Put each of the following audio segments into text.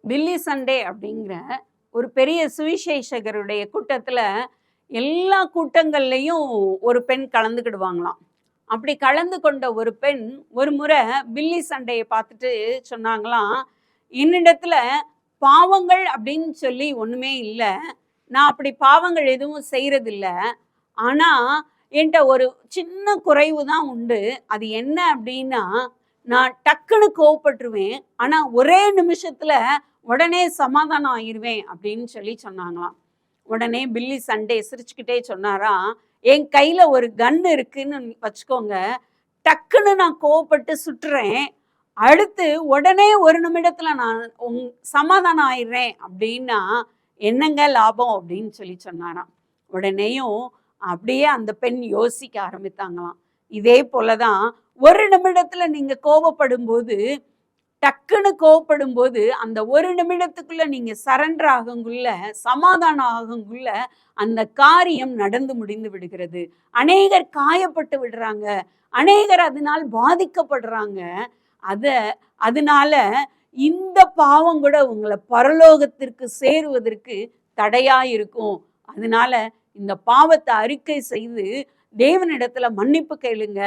பில்லி Sunday அப்படிங்கிற ஒரு பெரிய சுவிசேஷகருடைய கூட்டத்துல எல்லா கூட்டங்கள்லையும் ஒரு பெண் கலந்துக்கிடுவாங்களாம். அப்படி கலந்து கொண்ட ஒரு பெண் ஒரு முறை பில்லி சண்டையை பார்த்துட்டு சொன்னாங்களாம், என்னிடத்துல பாவங்கள் அப்படின்னு சொல்லி ஒண்ணுமே இல்லை, நான் அப்படி பாவங்கள் எதுவும் செய்யறதில்ல. ஆனா என்கிட்ட ஒரு சின்ன குறைவு தான் உண்டு. அது என்ன அப்படின்னா, நான் டக்குன்னு கோவப்பட்டுருவேன். ஆனா ஒரே நிமிஷத்துல உடனே சமாதானம் ஆயிருவேன் அப்படின்னு சொல்லி சொன்னாங்களாம். உடனே பில்லி சண்டே சிரிச்சுக்கிட்டே சொன்னாராம், என் கையில ஒரு கன் இருக்குன்னு வச்சுக்கோங்க, டக்குன்னு நான் கோவப்பட்டு சுட்டுறேன். அடுத்து உடனே ஒரு நிமிடத்துல நான் சமாதானம் ஆயிடுறேன் அப்படின்னா என்னங்க லாபம் அப்படின்னு சொல்லி சொன்னாராம். உடனேயும் அப்படியே அந்த பெண் யோசிக்க ஆரம்பித்தாங்களாம். இதே போலதான் ஒரு நிமிடத்துல நீங்க கோபப்படும் போது, டக்குன்னு கோவப்படும் போது அந்த ஒரு நிமிடத்துக்குள்ள நீங்க சரண்டர் ஆகுங்குள்ள, சமாதானம் ஆகுங்குள்ள அந்த காரியம் நடந்து முடிந்து விடுகிறது. அநேகர் காயப்பட்டு விடுறாங்க, அநேகர் அதனால் பாதிக்கப்படுறாங்க. அத அதனால இந்த பாவம் கூட உங்களை பரலோகத்திற்கு சேருவதற்கு தடையா இருக்கும். அதனால இந்த பாவத்தை அறிக்கை செய்து தேவனிடத்துல மன்னிப்பு கேளுங்க,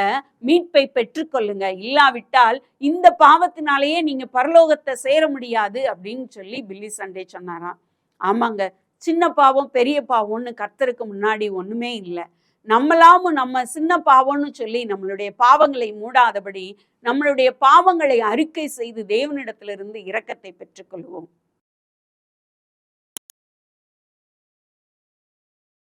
மீட்பை பெற்றுக்கொள்ளுங்க. இல்லாவிட்டால் இந்த பாவத்தினாலேயே நீங்க பரலோகத்தை சேர முடியாது அப்படின்னு சொல்லி பில்லி சண்டே சொன்னாராம். ஆமாங்க, சின்ன பாவம் பெரிய பாவம்னு கர்த்தருக்கு முன்னாடி ஒண்ணுமே இல்லை. நம்மளாமும் நம்ம சின்ன பாவம்னு சொல்லி நம்மளுடைய பாவங்களை மூடாதபடி நம்மளுடைய பாவங்களை அறிக்கை செய்து தேவனிடத்திலிருந்து இரக்கத்தை பெற்றுக்கொள்வோம்.